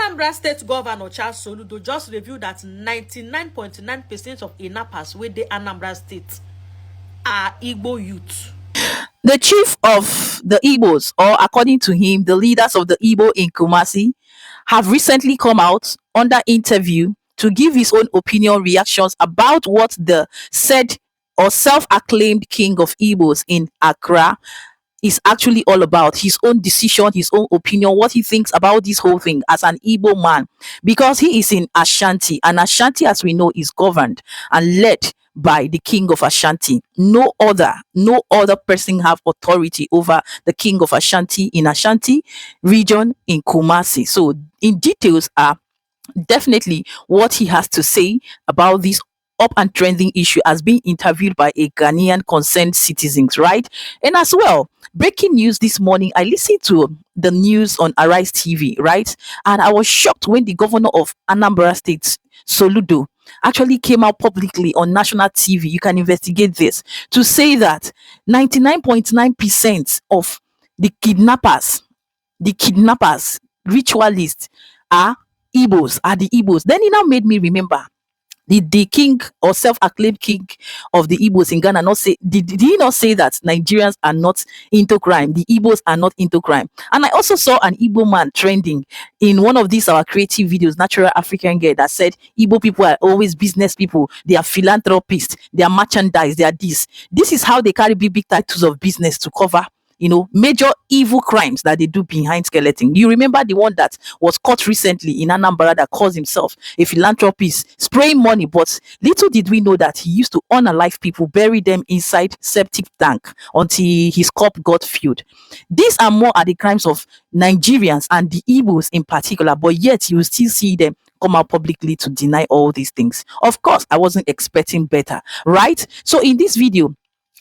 Anambra State Governor Charles Soludo just revealed that 99.9% of kidnappers with the Anambra State are Igbo youth. The chief of the Igbos, or according to him, the leaders of the Igbo in Kumasi, have recently come out under interview to give his own opinion reactions about what the said or self-acclaimed king of Igbos in Accra is actually all about. His own decision, his own opinion, what he thinks about this whole thing as an Igbo man, because he is in Ashanti, and Ashanti, as we know, is governed and led by the king of Ashanti. No other person have authority over the king of Ashanti in Ashanti region in Kumasi. So in details are definitely what he has to say about this up and trending issue as being interviewed by a Ghanaian concerned citizens, right? And as well, breaking news this morning, I listened to the news on Arise TV, right? And I was shocked when the governor of Anambra State, Soludo, actually came out publicly on national TV. You can investigate this to say that 99.9% of the kidnappers, ritualists are the Igbos. Then it now made me remember the king or self-acclaimed king of the Igbos in Ghana did he not say that Nigerians are not into crime? The Igbos are not into crime. And I also saw an Igbo man trending in one of these our creative videos, Natural African Girl, that said Igbo people are always business people, they are philanthropists, they are merchandise, they are this. This is how they carry big titles of business to cover major evil crimes that they do behind skeleton. You remember the one that was caught recently in Anambra that calls himself a philanthropist, spraying money, but little did we know that he used to unalive people, bury them inside septic tank until his corpse got filled. These are the crimes of Nigerians and the Igbos in particular, but yet you will still see them come out publicly to deny all these things. Of course, I wasn't expecting better, right? So in this video,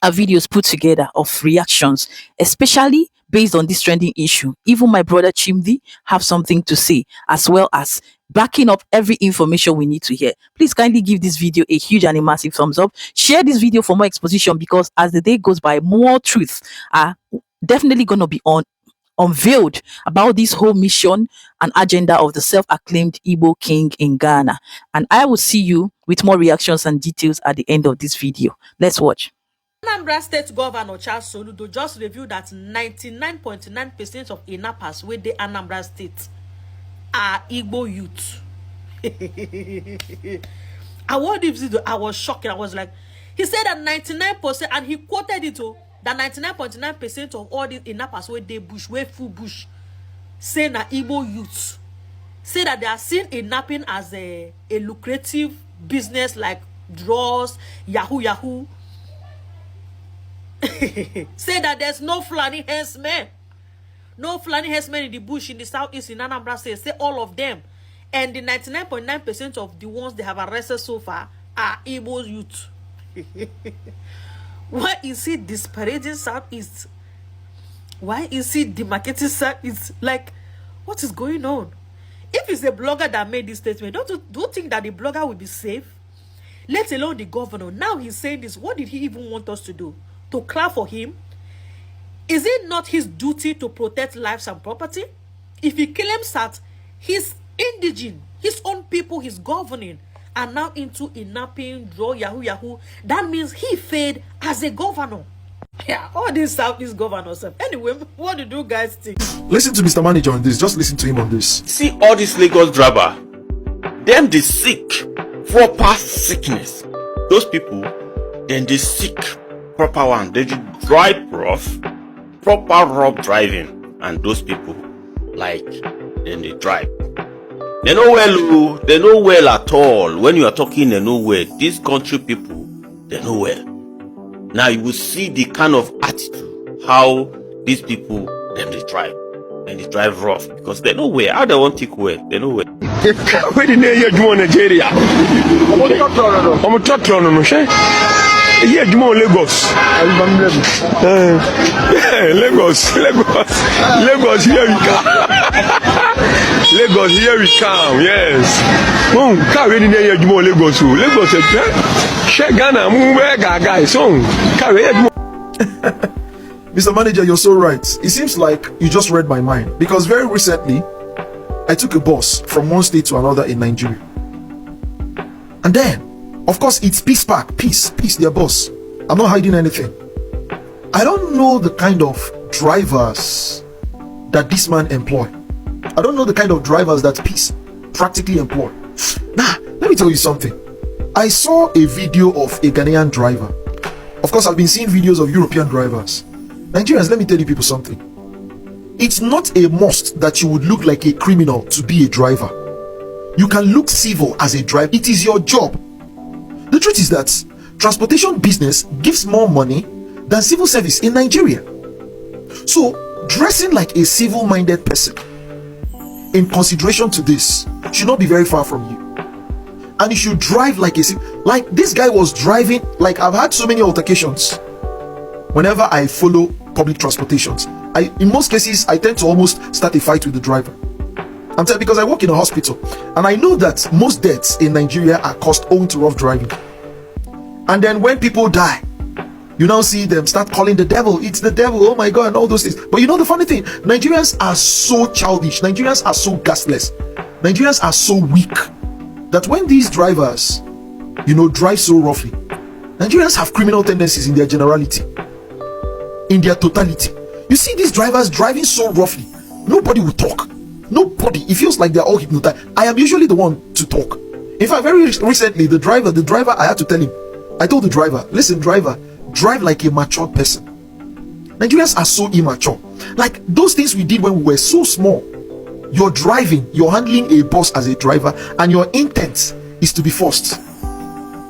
are videos put together of reactions, especially based on this trending issue. Even my brother Chimdi have something to say, as well as backing up every information we need to hear. Please kindly give this video a huge and a massive thumbs up. Share this video for more exposition, because as the day goes by, more truths are definitely going to be unveiled about this whole mission and agenda of the self-acclaimed Igbo king in Ghana. And I will see you with more reactions and details at the end of this video. Let's watch. Anambra State Governor Charles Soludo just revealed that 99.9% of kidnappers with the Anambra State are Igbo youth. I was shocked. I was like, he said that 99%, and he quoted it to that 99.9% of all the kidnappers with the bush, with full bush, say na Igbo youth. Say that they are seen kidnapping as a lucrative business like draws, Yahoo. Say that there's no Fulani herdsmen. No Fulani herdsmen in the bush in the southeast in Anambra State. Say all of them. And the 99.9% of the ones they have arrested so far are Igbo youth. Why is he disparaging southeast? Why is he demarcating southeast? Like, what is going on? If it's a blogger that made this statement, don't you think that the blogger will be safe? Let alone the governor. Now he's saying this. What did he even want us to do? To clap for him? Is it not his duty to protect lives and property? If he claims that his indigene, his own people he's governing, are now into kidnapping, draw, Yahoo, that means he failed as a governor. Yeah, all these Southeast governors. Anyway, what do you guys think? Listen to Mr. Manager on this. Just listen to him on this. See all this Lagos driver, them they sick, proper sickness. Those people, then they sick. Proper one, they drive rough, proper rough driving, and those people, like, then they drive. They know well, they know well at all. When you are talking, they know well. These country people, they know well. Now you will see the kind of attitude, how these people, then they drive. And they drive rough, because they know where. How they want to take where, they know where. Where the name you Nigeria? I'm a talker on yeah, you want Lagos? Lagos, here we come. Lagos, here we come. Yes. Can't really hear you more Lagos. Lagos, Ghana, guys. Mr. Manager, you're so right. It seems like you just read my mind, because very recently, I took a bus from one state to another in Nigeria. And then, of course, it's Peace Park, peace, their boss. I'm not hiding anything. I don't know the kind of drivers that this man employ. I don't know the kind of drivers that Peace practically employ. Now, let me tell you something. I saw a video of a Ghanaian driver. Of course, I've been seeing videos of European drivers. Nigerians, let me tell you people something. It's not a must that you would look like a criminal to be a driver. You can look civil as a driver. It is your job. The truth is that transportation business gives more money than civil service in Nigeria. So, dressing like a civil-minded person in consideration to this should not be very far from you. And you should drive like like this guy was driving. Like, I've had so many altercations whenever I follow public transportations. In most cases, I tend to almost start a fight with the driver. I'm telling you, because I work in a hospital and I know that most deaths in Nigeria are caused owing to rough driving. And then when people die, you now see them start calling the devil. It's the devil, oh my God, and all those things. But you know the funny thing, Nigerians are so childish, Nigerians are so gastless, Nigerians are so weak, that when these drivers, drive so roughly, Nigerians have criminal tendencies in their generality, in their totality. You see these drivers driving so roughly, nobody will talk. Nobody. It feels like they're all hypnotized. I am usually the one to talk. In fact, very recently, the driver, I had to tell him, I told the driver, listen, driver, drive like a mature person. Nigerians are so immature. Like those things we did when we were so small. You're driving, you're handling a bus as a driver, and your intent is to be forced,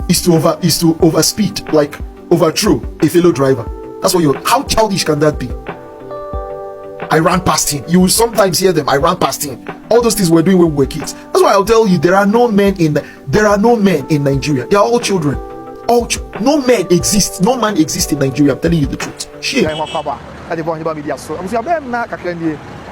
is to overspeed, like overthrow a fellow driver. That's what how childish can that be? I ran past him. You will sometimes hear them. I ran past him. All those things we're doing when we were kids. That's why I'll tell you, there are no men in Nigeria. They are all children. No man exists. No man exists in Nigeria. I'm telling you the truth. Shit.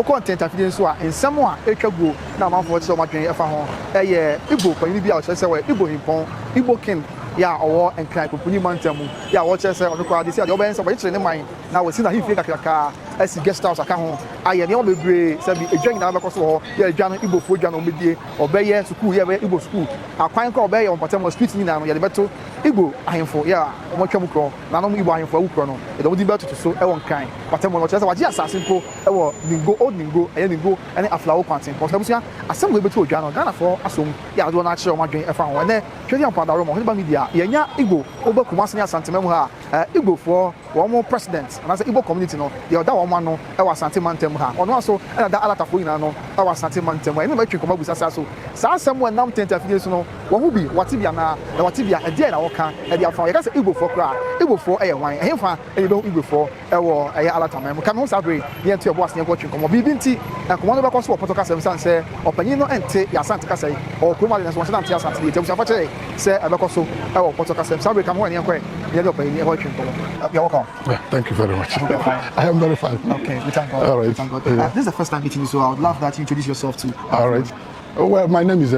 content afidie nso a nsɛm a etwago na amanfoɔ kyerɛ ɔmadwen ɛfa ho ɛyɛ Igbo panyin bi a ɔkyerɛ sɛ wɔ Igbo himpɔn Igbo king ya ɔwɔ nkran popuni mantam ya ɔkyerɛ sɛ ɔno koraa de sɛ ɔbɛn sɛ ɔkyerɛ ne man na wɔsi na hifie kakraka asi guest house aka ho ayɛ ne ɔbebree sɛ bi edwa nyinaa bɛkɔ so hɔ yɛ edwa no Igbo fo edwa no ɔbɛdie ɔbɛyɛ sukuu yɛ bɛyɛ Igbo sukuu akwan kɔ ɔbɛyɛ ɔmpatam street nyinaa no yɛ de bɛto Igbo ahemfo yɛ ɔmɔtwa mu korɔ na no Igbo ahemfo awu korɔ no yɛ de ɔdi bɛtoto so ɛwɔ nkran patam no ɔkyerɛ sɛ wagye asase mpo ɛwɔ ningo old ningo ɛyɛ ningo ɛne aflawo kwanten kɔsɛ busua asɛm wo bɛto odwa no Ghana fo asom yɛ adoɔ na akyerɛ ɔmadwen ɛfa ho ɛnɛ twɛdi ampadaro mo heba media yɛnya Igbo oba Kumasi ne Asante mu ha Igbo fo wɔn president na sɛ Igbo community no yɛ ɔda wɔn ano ɛwɔ Asante mantam ha ɔno aso ɛna da alatafo nyina no ɛwɔ Asante mantam ɛne ma twe kɔma busa sa so saa asɛm wo nam tentafie so no wɔn ho bi watibia na watibia ɛdeɛ na wɔka ɛde afa yɛ ka sɛ Igbo fo kra Igbo fo ɛyɛ wan ɛhefa ɛyɛ bɛ Igbo fo ɛwɔ ɛyɛ alatama mu kan ho sabre yɛn to ɛbɔ asen ɛkɔ twe kɔma bibi nti ɛkɔma no bɛkɔ so wɔ poto kasɛm san sɛ ɔpanyin no ɛnte yɛ Asante kasa yi ɔkuro de so wɔn nante Asante yɛ tɛbusa fa kyerɛ sɛ ɛbɛkɔ so ɛwɔ poto kasɛm sabre kan ho ɛne ɛkɔ yɛ de ɔpanyin ɛkɔ twe kɔma you're welcome. Yeah, thank you very much. I am very fine. Okay, we thank God. All right. Thank God. This is the first time meeting you, so I would love that you introduce yourself to. All right. Well, my name is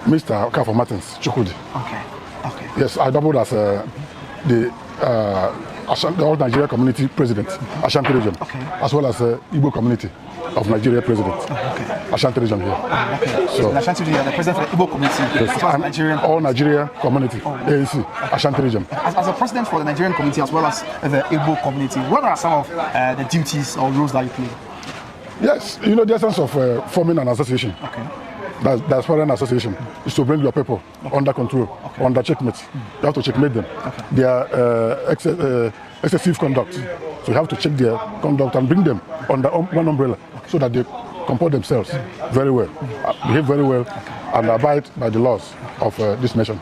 Mr. Okafo Martins Chukudi. Okay. Okay. Yes, I doubled as the All Nigeria Community President, Ashanti region, Okay. as well as Igbo Community of Nigeria President, Ashanti region here. Okay. So the Ashanti region, the president for the Igbo community, Yes, as Nigerian. All Nigeria Community, ANC, Ashanti region. As a president for the Nigerian community as well as the Igbo community, what are some of the duties or roles that you play? Yes, you know the essence of forming an association. Okay. That's foreign association is to bring your people under control, under checkmate. You have to checkmate them. Their excessive conduct. So you have to check their conduct and bring them under one umbrella so that they comport themselves very well, behave very well, and abide by the laws of this nation.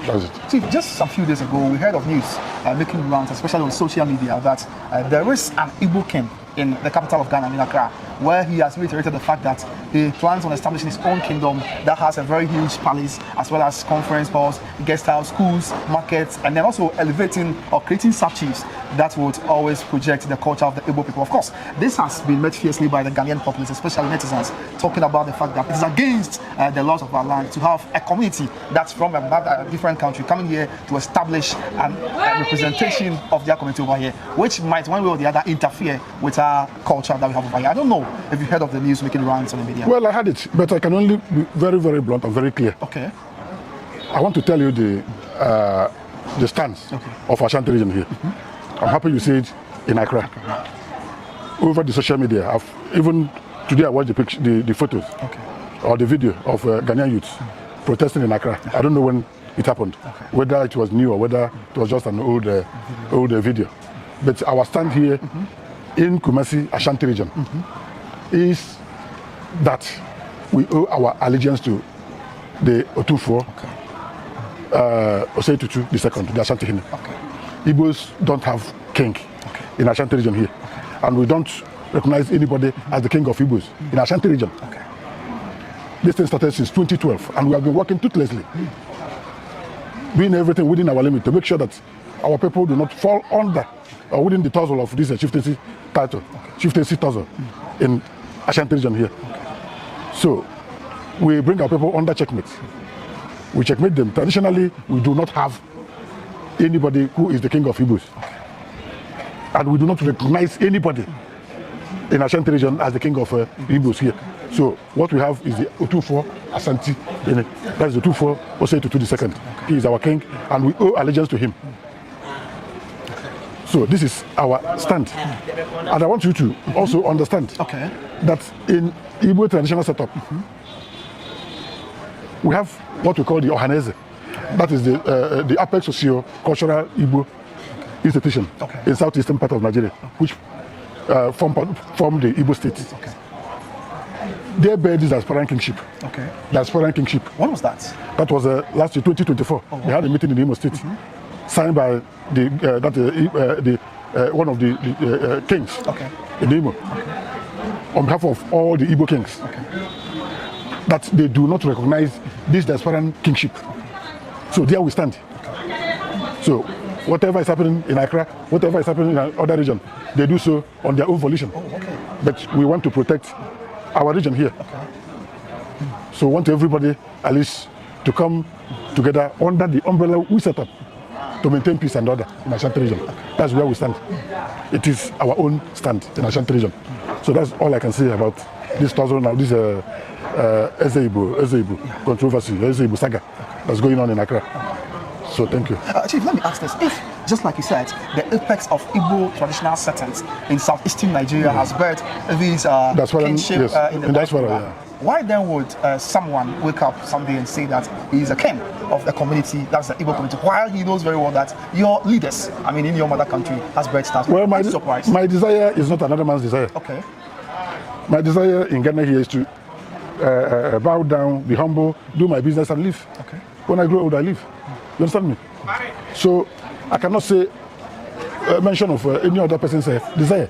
That's it. See, just a few days ago, we heard of news making rounds, especially on social media, that there is an Igbo king in the capital of Ghana, in Accra, where he has reiterated the fact that he plans on establishing his own kingdom that has a very huge palace, as well as conference halls, guest house, schools, markets, and then also elevating or creating sub-chiefs that would always project the culture of the Igbo people. Of course, this has been met fiercely by the Ghanaian populace, especially netizens, talking about the fact that it is against the laws of our land to have a community that's from a different country coming here to establish a representation of their community over here, which might one way or the other interfere with our culture that we have over here. I don't know Have you heard of the news making rounds on the media? Well, I had it, but I can only be very, very blunt and very clear. Okay. I want to tell you the stance of Ashanti region here. I'm happy you see it in Accra. Over the social media, even today I watched the photos or the video of Ghanaian youths protesting in Accra. I don't know when it happened, whether it was new or whether it was just an old video. But our stand here in Kumasi, Ashanti region, is that we owe our allegiance to the Otufo, Osei Tutu II, the Ashanti Hine. Igbos don't have king in Ashanti region here, and we don't recognize anybody as the king of Igbos in Ashanti region. This thing started since 2012, and we have been working toothlessly, doing everything within our limit to make sure that our people do not fall under or within the tussle of this chieftaincy title, chieftaincy tussle in Ashanti region here. So we bring our people under checkmate. We checkmate them. Traditionally, we do not have anybody who is the king of Igbos, and we do not recognize anybody in Ashanti region as the king of Igbos here. So what we have is the Otufo Ashanti. That is the Otufo Osei Tutu II. He is our king, and we owe allegiance to him. So this is our stand, and I want you to also understand that in Igbo traditional setup, we have what we call the Ohaneze. That is the apex socio-cultural Igbo institution in southeastern part of Nigeria, which form the Igbo states. Their bed is aspirant kingship. The aspirant kingship. When was that? That was last year, 2024. We had a meeting in the Imo State, signed by one of the kings in Imo, on behalf of all the Igbo kings, that they do not recognize this aspirant kingship. So there we stand. So whatever is happening in Accra, whatever is happening in other region, they do so on their own volition. But we want to protect our region here. So we want everybody at least to come together under the umbrella we set up to maintain peace and order in Ashanti region. That's where we stand. It is our own stand in Ashanti region. So that's all I can say about this tussle now, this Ezeibo controversy, Ezeibo saga that's going on in Accra. So thank you. Chief, let me ask this. If, just like you said, the apex of Igbo traditional settings in southeastern Nigeria has birthed these kinship in the diaspora, why then would someone wake up someday and say that he is a king of the community, that's the Igbo community, while he knows very well that your leaders, I mean, in your mother country, has birthed that? Well, my desire is not another man's desire. My desire in Ghana here is to bow down, be humble, do my business and live. When I grow old, I live. You understand me? So I cannot say mention of any other person's desire.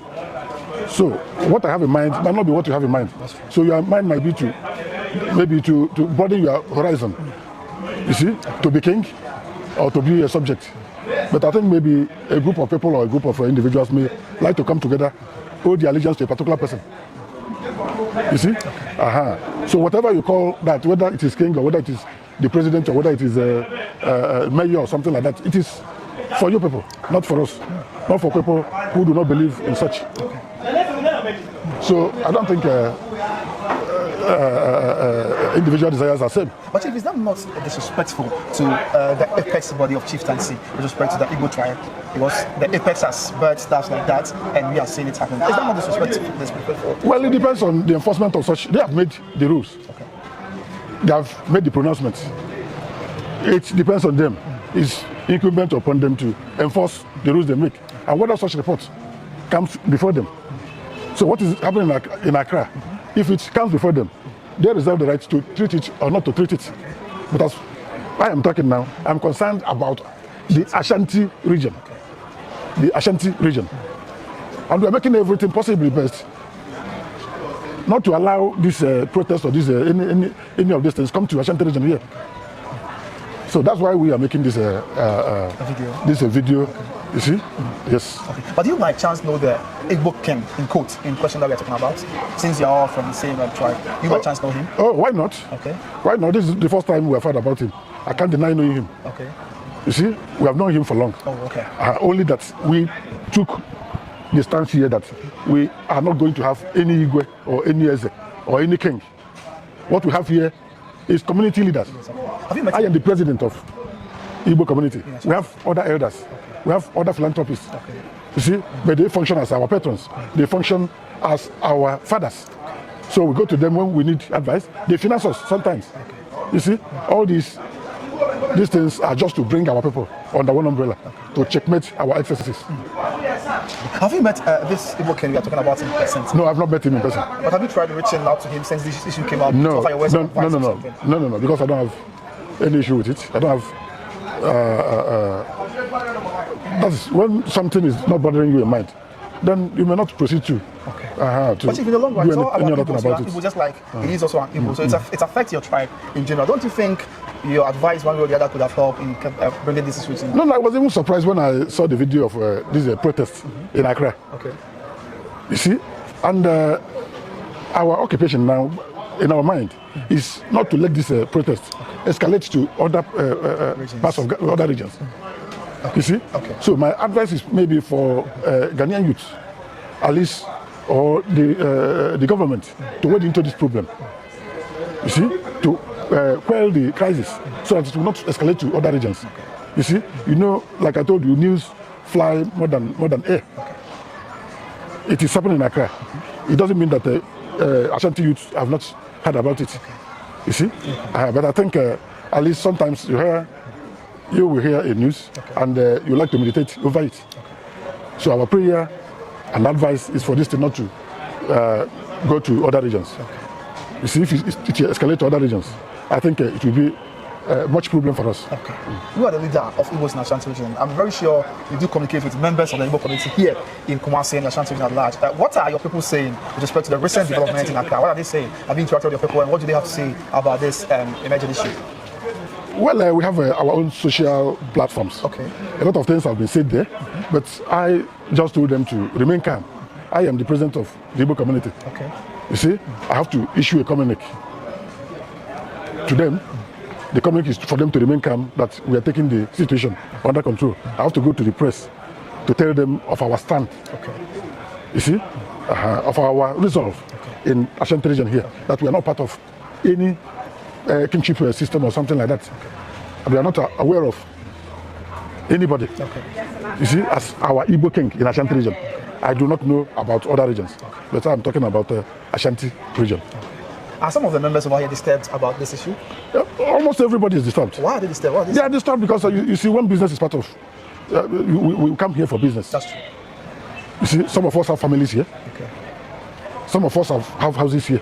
So what I have in mind might not be what you have in mind. So your mind might be to broaden your horizon. You see, to be king or to be a subject. But I think maybe a group of people or a group of individuals may like to come together, owe the allegiance to a particular person. You see? So whatever you call that, whether it is king or whether it is the president or whether it is a mayor or something like that, it is for you people, not for us, not for people who do not believe in such. So I don't think individual desires are same. But if it's not disrespectful to the apex body of chieftaincy with respect to the Igbo tribe, because the apex has birds, stuff like that, and we are seeing it happen. Is that not disrespectful? Well, it depends on the enforcement of such. They have made the rules. They have made the pronouncements. It depends on them. It's incumbent upon them to enforce the rules they make. And whether such reports comes before them. So what is happening in Accra, if it comes before them, they reserve the right to treat it or not to treat it. But as I am talking now, I'm concerned about the Ashanti region. The Ashanti region. And we are making everything possibly best not to allow this protest or this any of these things come to Ashanti region here. So that's why we are making this video. You see? Yes. But do you by chance know the Igbo king in question that we are talking about? Since you're all from the same tribe, you by chance know him? Oh, why not? Why not? This is the first time we have heard about him. I can't deny knowing him. You see, we have known him for long. Only that we took the stance here that we are not going to have any Igwe or any Eze or any king. What we have here is community leaders. I am the president of Igbo community. We have other elders. We have other philanthropists. You see, but they function as our patrons. They function as our fathers. So we go to them when we need advice. They finance us sometimes. You see, all these things are just to bring our people under one umbrella to checkmate our excesses. Have you met this Igbo king we are talking about in person? No, I've not met him in person. But have you tried reaching out to him since this issue came out? No, to offer your words of advice or something? no, because I don't have any issue with it. I don't have. That's when something is not bothering you in mind, then you may not proceed to. Okay. To but if in the long run, it's all about Igbo about Igbo, just like it is also an Igbo. So it affects your tribe in general. Don't you think your advice one way or the other could have helped in bringing this situation? No, I was even surprised when I saw the video of this protest in Accra. Okay. You see, and our occupation now, in our mind, is not to let this protest escalate to other parts of other regions. You see? Okay. So my advice is maybe for Ghanaian youth, at least, or the government to wade into this problem. You see? To quell the crisis so that it will not escalate to other regions. You see? You know, like I told you, news fly more than air. It is happening in Accra. It doesn't mean that Ashanti youth have not heard about it. You see? But I think at least sometimes you will hear a news and you like to meditate over it. So our prayer and advice is for this thing not to go to other regions. You see, if it escalates to other regions, I think it will be much problem for us. Okay. You are the leader of Igbo's in Ashanti region. I'm very sure you do communicate with members of the Igbo community here in Kumasi and Ashanti region at large. What are your people saying with respect to the recent development in Accra? What are they saying? Have you interacted with your people and what do they have to say about this emerging issue? Well, we have our own social platforms. Okay. A lot of things have been said there, but I just told them to remain calm. I am the president of the Igbo community. Okay. You see, I have to issue a communique to them. The communique is for them to remain calm, that we are taking the situation under control. I have to go to the press to tell them of our stand. Okay. You see, of our resolve in Ashanti region here, that we are not part of any kingship system or something like that. And we are not aware of anybody. You see, as our Igbo king in Ashanti region, I do not know about other regions. But I'm talking about Ashanti region. Are some of the members over here disturbed about this issue? Almost everybody is disturbed. Why are they disturbed? They are disturbed because you see, when business is part of, we come here for business. That's true. You see, some of us have families here. Okay. Some of us have houses here.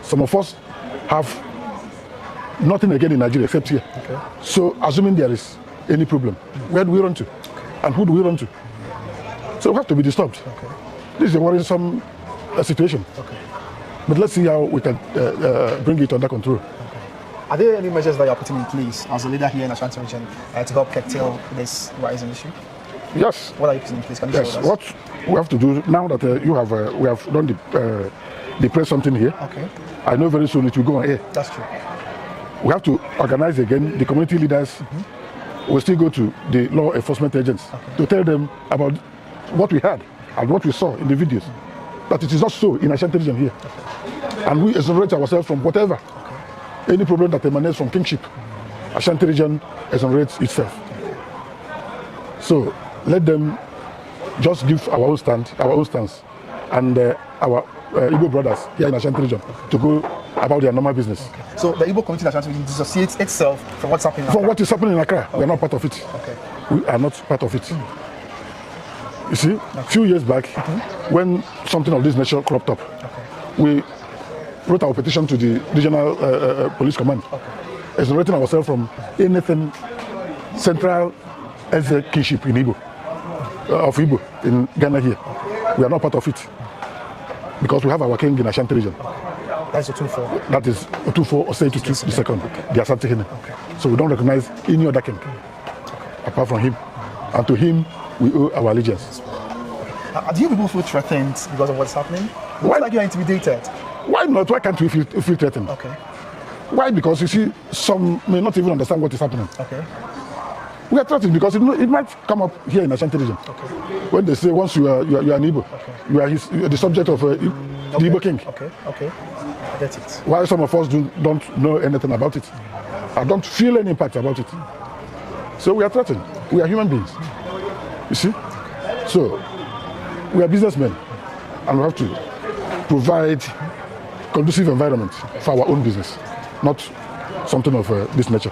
Some of us have nothing again in Nigeria except here. Okay. So, assuming there is any problem, where do we run to? And who do we run to? So we have to be disturbed. Okay. This is a worrisome situation. Okay. But let's see how we can bring it under control. Okay. Are there any measures that you are putting in place as a leader here in Ashanti region to help curtail this rising issue? Yes. What are you putting in place? Can you Yes. share with us? What we have to do now that we have done the press something here. Okay. I know very soon it will go on air. That's true. We have to organize again. The community leaders will still go to the law enforcement agents to tell them about what we had and what we saw in the videos. That it is not so in Ashanti region here. And we exonerate ourselves from whatever. Any problem that emanates from kingship. Ashanti region exonerates itself. So let them just give our own stance, and our Igbo brothers here in Ashanti region to go about their normal business. So the Igbo community in Ashanti region dissociates itself from what's happening in From Accra? what is happening in Accra, we are not part of it. Okay. We are not part of it. You see, a few years back, when something of this nature cropped up, we wrote our petition to the regional police command, exonerating ourselves from anything central as a kingship in Igbo, of Igbo in Ghana here. We are not part of it because we have our king in Ashanti region. That's a 2-4. That is Otufo Osei the second, the Asante Hene. So we don't recognize any other king apart from him. And to him, we owe our allegiance. Do you people feel threatened because of what's happening? It looks like you're intimidated. Why not? Why can't we feel threatened? Okay. Why? Because you see, some may not even understand what is happening. Okay. We are threatened because it might come up here in Ashanti region. Okay. When they say once you are an Igbo, you are you are the subject of the Igbo king. Okay. I get it. Why some of us don't know anything about it? I don't feel any impact about it. So we are threatened. We are human beings. You see? So we are businessmen, and we have to provide conducive environment for our own business, not something of this nature.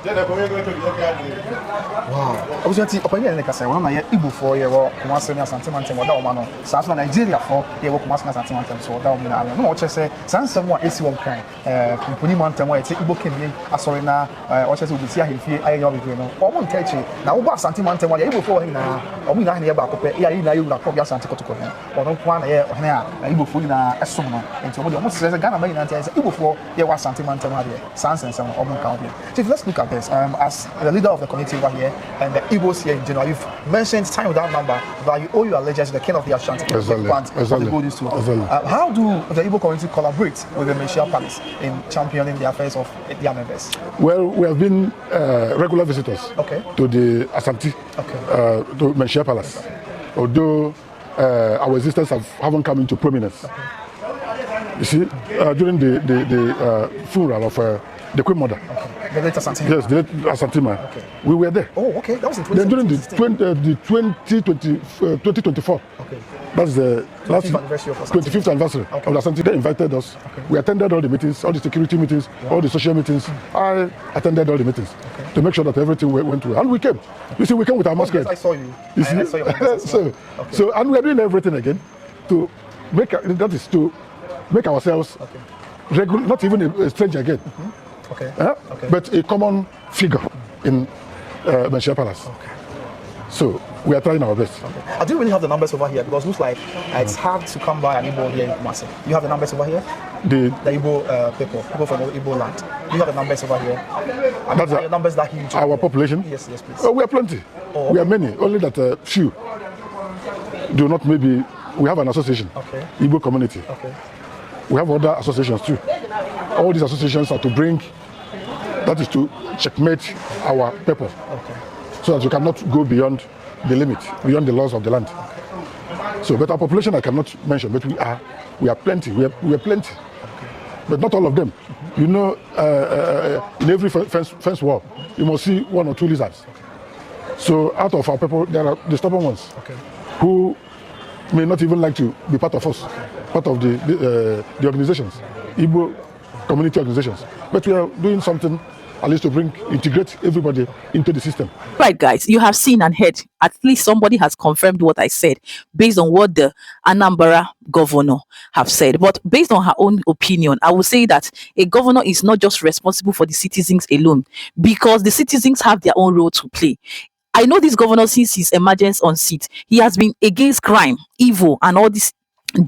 Wow. Obviously, opinion in the case, one of my Igbo for you, Kumasi and Santimantem, or Daumano, South Nigeria for you, Kumasi and Santimantem, so Daumina. No, what you say, someone is one kind. Punimantem, where it's Igbo King, Asorina, or just will see him here, I know you know, or one catch it. Now, what Santimantem, what Igbo for him now, or we not hear about Cope, you like Copia Santico, or don't one here, or here, Igbo for a summer, and so almost says a Ghana man, and says Igbo for you was Santimantem, Sans and some of them. So let's look at this. As the leader of the community over here, and the Igbos here in general, you've mentioned time without number that you owe your allegiance to the king of the Ashanti, Exactly. How do the Igbo community collaborate with the Menchia Palace in championing the affairs of their members? Well, we have been regular visitors to the Ashanti, to Menchia Palace, although our existence haven't come into prominence. You see, during the funeral of the Queen Mother. The late Ashanti. Yes, the late Ashanti man. We were there. Oh, okay. That was in Then during the 2024. Okay. That's the last 25th anniversary of the Ashanti. They invited us. We attended all the meetings, all the security meetings, all the social meetings. I attended all the meetings to make sure that everything went well. And we came. You see, we came with our masquerade. Yes, I saw you. You see? I saw your so, and we are doing everything again to make, that is to make ourselves regular, not even a stranger again. But a common figure in Menchia Palace. So we are trying our best. I do really have the numbers over here because it looks like it's hard to come by an Igbo here in Kumasi. You have the numbers over here? The Igbo people from the Igbo land. You have the numbers over here? That's the numbers that huge. Our population? Yes, please. Oh, we are plenty. We are many, only that few do not maybe. We have an association, Igbo community. We have other associations too. All these associations are to bring, that is to checkmate our people, so that we cannot go beyond the limit, beyond the laws of the land. So, but our population I cannot mention, but we are plenty. We are plenty, but not all of them. You know, in every fence wall, you must see one or two lizards. So, out of our people, there are the stubborn ones who may not even like to be part of us, part of the organizations, Igbo community organizations. But we are doing something at least to integrate everybody into the system. Right, guys, you have seen and heard. At least somebody has confirmed what I said based on what the Anambra governor have said. But based on her own opinion, I would say that a governor is not just responsible for the citizens alone, because the citizens have their own role to play. I know this governor, since his emergence on seat, he has been against crime, evil, and all this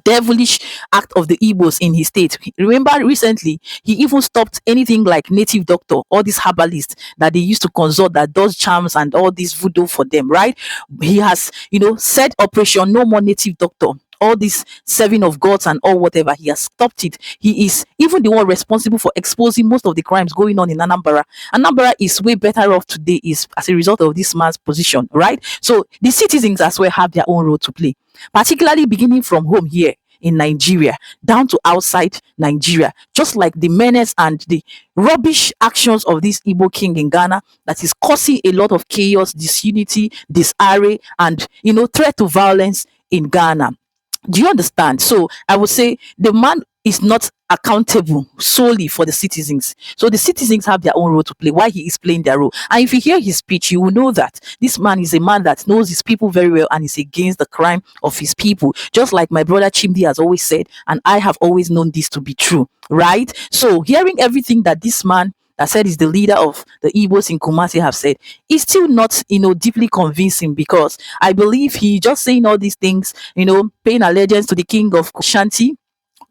devilish act of the Igbos in his state. Remember, recently he even stopped anything like native doctor, all these herbalists that they used to consult that does charms and all this voodoo for them, right? He has, said Operation No More Native Doctor. All this serving of gods and all whatever, he has stopped it. He is even the one responsible for exposing most of the crimes going on in Anambra. Anambra is way better off today is as a result of this man's position, right? So the citizens as well have their own role to play, particularly beginning from home here in Nigeria down to outside Nigeria, just like the menace and the rubbish actions of this Igbo king in Ghana that is causing a lot of chaos, disunity, disarray, and threat to violence in Ghana. Do you understand? So I would say the man is not accountable solely for the citizens. So the citizens have their own role to play while he is playing their role. And if you hear his speech, you will know that this man is a man that knows his people very well and is against the crime of his people. Just like my brother Chimdi has always said, and I have always known this to be true, right? So hearing everything that this man that said is the leader of the Igbos in Kumasi have said is still not, deeply convincing, because I believe he just saying all these things, paying allegiance to the king of Ashanti,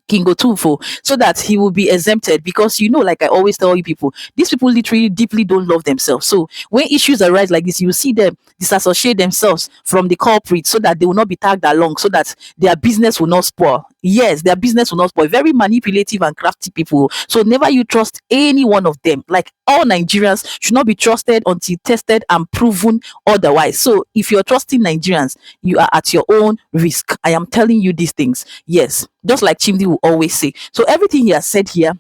King Otufo, so that he will be exempted, because like I always tell you people, these people literally deeply don't love themselves. So when issues arise like this, you see them disassociate themselves from the culprit so that they will not be tagged along, so that their business will not spoil. yes, their business will not spoil. Very manipulative and crafty people. So never you trust any one of them. Like all Nigerians should not be trusted until tested and proven otherwise. So if you're trusting Nigerians, you are at your own risk. I am telling you these things. Yes, just like Chimdi will always say. So everything he has said here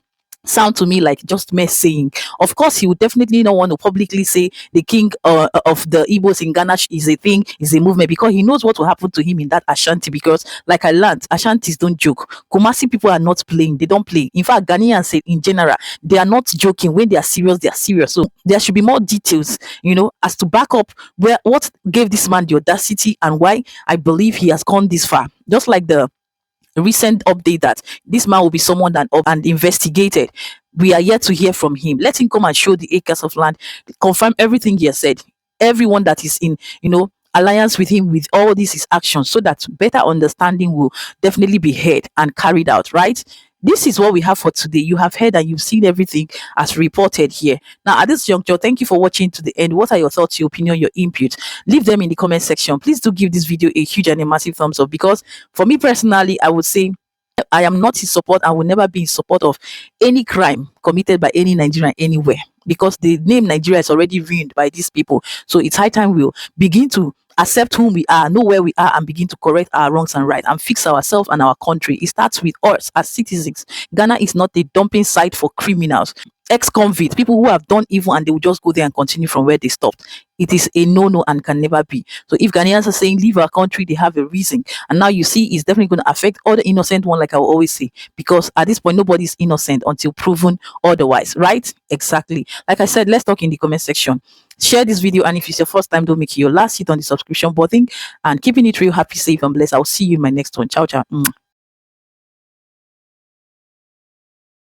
sound to me like just mere saying. Of course, he would definitely not want to publicly say the king of the Igbos in Ghana is a thing, is a movement, because he knows what will happen to him in that Ashanti. Because, like I learned, Ashantis don't joke. Kumasi people are not playing; they don't play. In fact, Ghanaians say in general they are not joking. When they are serious, they are serious. So there should be more details, as to back up what gave this man the audacity and why I believe he has gone this far. Just like the recent update that this man will be summoned and investigated. We are yet to hear from him. Let him come and show the acres of land, confirm everything he has said. Everyone that is in, alliance with him with all these his actions, so that better understanding will definitely be heard and carried out, right? This is what we have for today. You have heard and you've seen everything as reported here. Now, at this juncture, thank you for watching to the end. What are your thoughts, your opinion, your input? Leave them in the comment section. Please do give this video a huge and a massive thumbs up, because for me personally, I would say I am not in support and will never be in support of any crime committed by any Nigerian anywhere, because the name Nigeria is already ruined by these people. So it's high time we'll begin to accept whom we are, know where we are, and begin to correct our wrongs and right and fix ourselves and our country. It starts with us as citizens. Ghana is not a dumping site for criminals, ex-convicts, people who have done evil, and they will just go there and continue from where they stopped. It is a no-no and can never be. So if Ghanaians are saying leave our country, they have a reason. And now you see it's definitely going to affect all the innocent one, like I will always say, because at this point nobody is innocent until proven otherwise, right? Exactly. Like I said, let's talk in the comment section. Share this video, and if it's your first time, don't make it your last. Hit on the subscription button and keeping it real, happy, safe, and blessed. I'll see you in my next one. Ciao, ciao.